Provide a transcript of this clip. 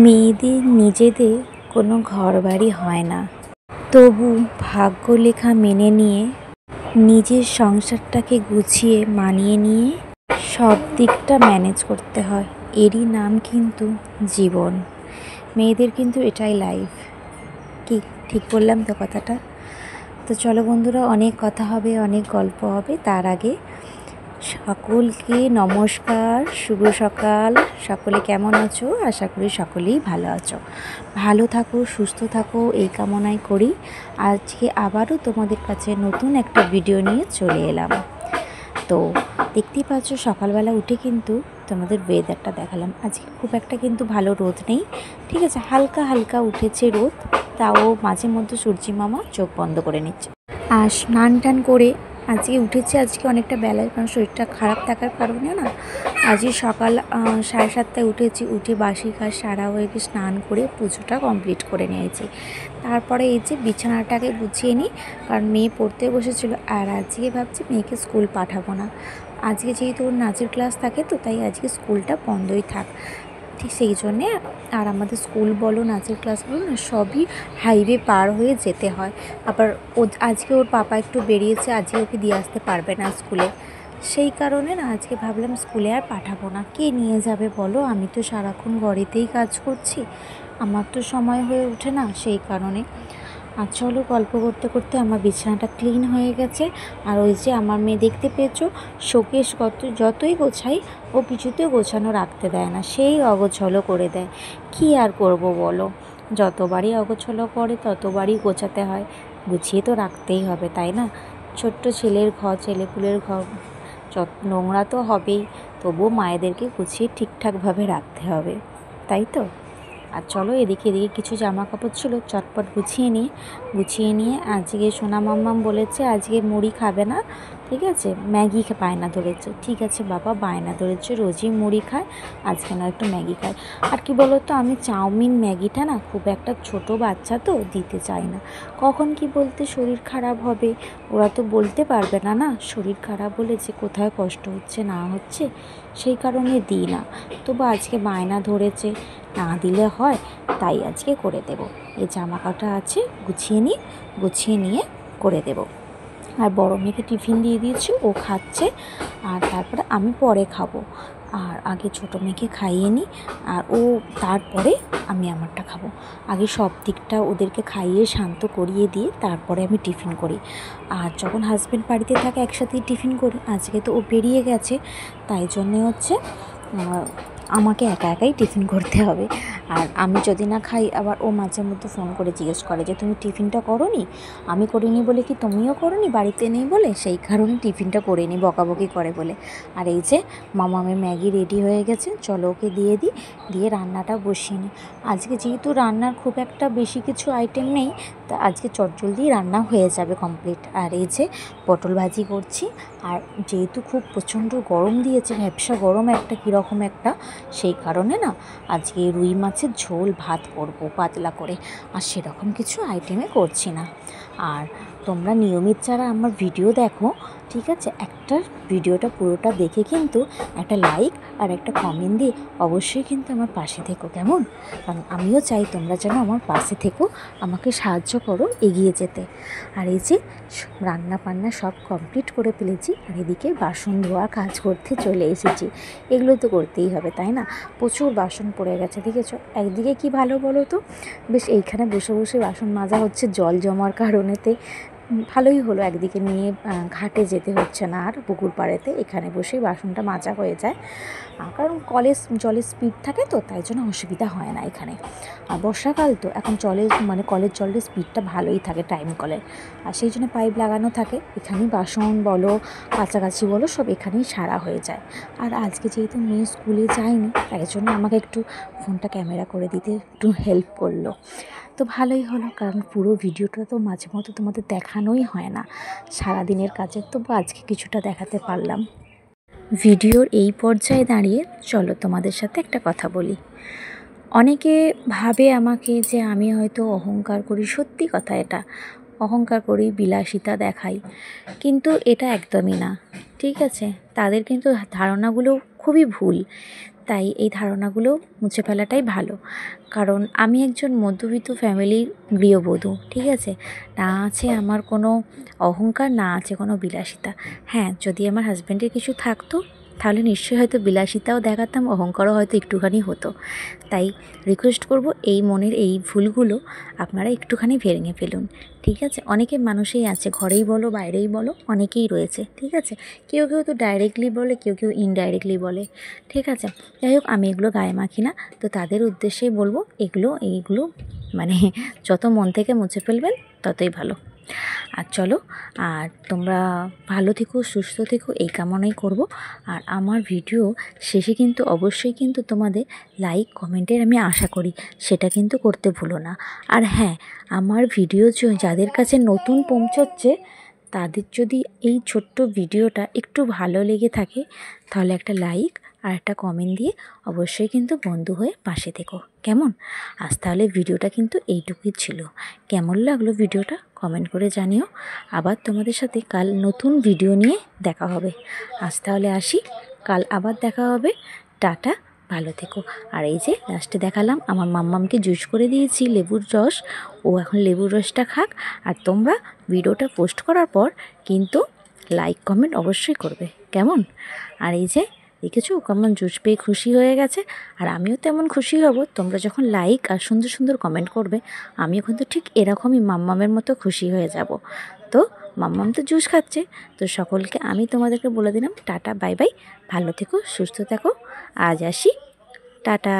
মেয়েদের নিজেদের কোনো ঘরবাড়ি হয় না, তবু ভাগ্য লেখা মেনে নিয়ে নিজের সংসারটাকে গুছিয়ে মানিয়ে নিয়ে সব দিকটা ম্যানেজ করতে হয়। এরই নাম কিন্তু জীবন। মেয়েদের কিন্তু এটাই লাইফ। কি ঠিক বললাম তো কথাটা? তো চলো বন্ধুরা, অনেক কথা হবে, অনেক গল্প হবে। তার আগে সকলকে নমস্কার, শুভ সকাল। সকলে কেমন আছো? আশা করি সকলেই ভালো আছো। ভালো থাকো, সুস্থ থাকো, এই কামনাই করি। আজকে আবারও তোমাদের কাছে নতুন একটা ভিডিও নিয়ে চলে এলাম। তো দেখতেই পাচ্ছ, সকালবেলা উঠে কিন্তু তোমাদের ওয়েদারটা দেখালাম। আজকে খুব একটা কিন্তু ভালো রোদ নেই, ঠিক আছে, হালকা হালকা উঠেছে রোদ, তাও মাঝে মধ্যে সূর্যি মামা চোখ বন্ধ করে নিচ্ছে। আর স্নান টান করে আজকে উঠেছি আজকে অনেকটা বেলায়, কারণ শরীরটা খারাপ থাকার কারণে না আজকে সকাল 7:30টায় উঠেছি। উঠে বাসি কাজ সারা হয়ে গিয়ে স্নান করে পুজোটা কমপ্লিট করে নিয়েছি। তারপরে এই যে বিছানাটাকে গুছিয়ে নিই, কারণ মেয়ে পড়তে বসেছিল। আর আজকে ভাবছি মেয়েকে স্কুল পাঠাবো না, আজকে যেহেতু ওর নাচের ক্লাস থাকে, তো তাই আজকে স্কুলটা বন্ধই থাক। ঠিক সেই জন্যে। আর আমাদের স্কুল বলো, নাচের ক্লাস বলো না, সবই হাইওয়ে পার হয়ে যেতে হয়। আবার আজকে ওর পাপা একটু বেরিয়েছে, আজকে ওকে দিয়ে আসতে পারবে না স্কুলে। সেই কারণে না আজকে ভাবলাম স্কুলে আর পাঠাবো না। কে নিয়ে যাবে বলো? আমি তো সারাক্ষণ ঘরেতেই কাজ করছি, আমার তো সময় হয়ে ওঠে না, সেই কারণে। আর চলো, গল্প করতে করতে আমার বিছানাটা ক্লিন হয়ে গেছে। আর ওই যে আমার মেয়ে, দেখতে পেয়েছো, শোকেস যতই গোছাই ও কিছুতেও গোছানো রাখতে দেয় না, সেই অগোছলো করে দেয়। কি আর করব বলো, যতবারই অগোছলো করে ততবারই গোছাতে হয়। গুছিয়ে তো রাখতেই হবে, তাই না? ছোট্ট ছেলের ঘর, ছেলেপুলের ঘর, নোংরা তো হবেই, তবুও মায়েদেরকে গুছিয়ে ঠিকঠাকভাবে রাখতে হবে, তাই তো? আর চলো, এদিকে কিছু জামা কাপড় ছিল, চটপট গুছিয়ে নিয়ে আজকে সোনা মাম্মাম বলেছে আজকে মুড়ি খাবে না, ঠিক আছে, ম্যাগি বায়না ধরেছে। ঠিক আছে বাবা, বায়না ধরেছে, রোজই মুড়ি খায়, আজকে না একটু ম্যাগি খায়। আর কি বলো তো, আমি চাউমিন ম্যাগিটা না খুব একটা, ছোট বাচ্চা তো দিতে চাই না। কখন কি বলতে শরীর খারাপ হবে, ওরা তো বলতে পারবে না, না শরীর খারাপ হলে যে কোথায় কষ্ট হচ্ছে না হচ্ছে, সেই কারণে দিই না। তবু আজকে বায়না ধরেছে, না দিলে হয়, তাই আজকে করে দেব। এই জামা কাটা আছে, গুছিয়ে নিয়ে করে দেব। আর বড় মেয়েকে টিফিন দিয়ে দিয়েছি, ও খাচ্ছে। আর তারপরে আমি পরে খাবো। আর আগে ছোটো মেয়েকে খাইয়ে নিই, আর তারপরে আমি আমারটা খাবো। আগে সব দিকটা ওদেরকে খাইয়ে শান্ত করিয়ে দিয়ে তারপরে আমি টিফিন করি। আর যখন হাজব্যান্ড বাড়িতে থাকে একসাথেই টিফিন করি। আজকে তো ও বেরিয়ে গেছে, তাই জন্যে হচ্ছে আমাকে একা একাই টিফিন করতে হবে। আর আমি যদি না খাই, আবার ও মাঝে মধ্যে ফোন করে জিজ্ঞেস করে যে তুমি টিফিনটা করোনি? আমি করিনি বলে কি তুমিও করোনি? বাড়িতে নেই বলে, সেই কারণে টিফিনটা করে নিই, বকাবকি করে বলে। আর এই যে মামামের ম্যাগি রেডি হয়ে গেছে, চলো ওকে দিয়ে দিই, দিয়ে রান্নাটা বসিয়ে নিই। আজকে যেহেতু রান্নার খুব একটা বেশি কিছু আইটেম নেই, তা আজকে চটজলদি রান্না হয়ে যাবে কমপ্লিট। আর এই যে পটল ভাজি করছি। আর যেহেতু খুব প্রচণ্ড গরম দিয়েছে, ভ্যাপসা গরম একটা, কীরকম একটা, সেই কারণে না আজকে রুই মাছের ঝোল ভাত করব পাতলা করে। আর সেরকম কিছু আইটেমে করছি না। আর তোমরা নিয়মিত যারা আমার ভিডিও দেখো, ঠিক আছে, একটা ভিডিওটা পুরোটা দেখে কিন্তু একটা লাইক আর একটা কমেন্ট দিয়ে অবশ্যই কিন্তু আমার পাশে থেকো, কেমন? কারণ আমিও চাই তোমরা যেন আমার পাশে থেকো, আমাকে সাহায্য করো এগিয়ে যেতে। আর এই যে রান্না বান্না সব কমপ্লিট করে ফেলেছি। আর এদিকে বাসন ধোয়া কাজ করতে চলে এসেছি। এগুলো তো করতেই হবে, তাই না? প্রচুর বাসন পড়ে গেছে, দেখেছো? একদিকে কি ভালো বলো তো, বেশ এইখানে বসে বসে বাসন মাজা হচ্ছে, জল জমার কারণেতে ভালোই হলো। একদিকে নিয়ে ঘাটে যেতে হচ্ছে না, আর পুকুর পাড়েতে এখানে বসেই বাসনটা মাজা হয়ে যায়। কারণ জলের স্পিড থাকে, তো তাই জন্য অসুবিধা হয় না এখানে। আর বর্ষাকাল তো এখন কলের জলের স্পিডটা ভালোই থাকে, টাইম কলের। আর সেই জন্য পাইপ লাগানো থাকে, এখানেই বাসন বলো, কাছাকাছি বলো, সব এখানেই সারা হয়ে যায়। আর আজকে যেহেতু মেয়ে স্কুলে যায়নি, তাই জন্য আমাকে একটু ফোনটা ক্যামেরা করে দিতে একটু হেল্প করলো। তো ভালোই হলো, কারণ পুরো ভিডিওটা তো মাঝে মধ্যে তোমাদের দেখানোই হয় না সারাদিনের কাজে, তবু আজকে কিছুটা দেখাতে পারলাম। ভিডিওর এই পর্যায়ে দাঁড়িয়ে চলো তোমাদের সাথে একটা কথা বলি। অনেকে ভাবে আমাকে যে আমি হয়তো অহংকার করি, সত্যি কথা, এটা অহংকার করি, বিলাসিতা দেখাই, কিন্তু এটা একদমই না, ঠিক আছে? তাদের কিন্তু ধারণাগুলো খুবই ভুল। তাই এই ধারণাগুলো মুছে ফেলাটাই ভালো। কারণ আমি একজন মধ্যবিত্ত ফ্যামিলির গৃহবধূ, ঠিক আছে? না আছে আমার কোনো অহংকার, না আছে কোনো বিলাসিতা। হ্যাঁ, যদি আমার হাজব্যান্ডের কিছু থাকতো তাহলে নিশ্চয়ই হয়তো বিলাসিতাও দেখাতাম, অহংকারও হয়তো একটুখানি হতো। তাই রিকোয়েস্ট করব, এই মনের এই ভুলগুলো আপনারা একটুখানি ভেঙে ফেলুন, ঠিক আছে? অনেকে মানুষই আছে, ঘরেই বলো বাইরেই বলো, অনেকেই রয়েছে, ঠিক আছে? কেউ কেউ তো ডাইরেক্টলি বলে, কেউ কেউ ইনডাইরেক্টলি বলে, ঠিক আছে? যাই হোক, আমি এগুলো গায়ে মাখি না। তো তাদের উদ্দেশ্যেই বলবো, এইগুলো মানে যত মন থেকে মুছে ফেলবেন ততই ভালো। আর চলো, আর তোমরা ভালো থেকো, সুস্থ থেকো, এই কামনাই করব। আর আমার ভিডিও শেষে কিন্তু অবশ্যই কিন্তু তোমাদের লাইক কমেন্টের আমি আশা করি, সেটা কিন্তু করতে ভুলো না। আর হ্যাঁ, আমার ভিডিও যাদের কাছে নতুন পৌঁছচ্ছে, তাদের যদি এই ছোট্ট ভিডিওটা একটু ভালো লেগে থাকে, তাহলে একটা লাইক আর একটা কমেন্ট দিয়ে অবশ্যই কিন্তু বন্ধু হয়ে পাশে থেকো, কেমন? আজ তাহলে ভিডিওটা কিন্তু এইটুকুই ছিল। কেমন লাগলো ভিডিওটা কমেন্ট করে জানিও। আবার তোমাদের সাথে কাল নতুন ভিডিও নিয়ে দেখা হবে। আজ তাহলে আসি, কাল আবার দেখা হবে। টাটা, ভালো থেকো। আর এই যে লাস্টে দেখালাম, আমার মাম্মামকে জুস করে দিয়েছি লেবুর রস, ও এখন লেবুর রসটা খাক। আর তোমরা ভিডিওটা পোস্ট করার পর কিন্তু লাইক কমেন্ট অবশ্যই করবে, কেমন? আর এই যে দেখেছো, কেমন জুস পেয়ে খুশি হয়ে গেছে। আর আমিও তেমন খুশি হব তোমরা যখন লাইক আর সুন্দর সুন্দর কমেন্ট করবে। আমিও কিন্তু ঠিক এরকমই মাম্মামের মতো খুশি হয়ে যাব। তো মাম্মাম তো জুস খাচ্ছে, তো সকলকে আমি তোমাদেরকে বলে দিলাম টাটা, বাই বাই, ভালো থেকো, সুস্থ থেকো। আজ আসি, টাটা।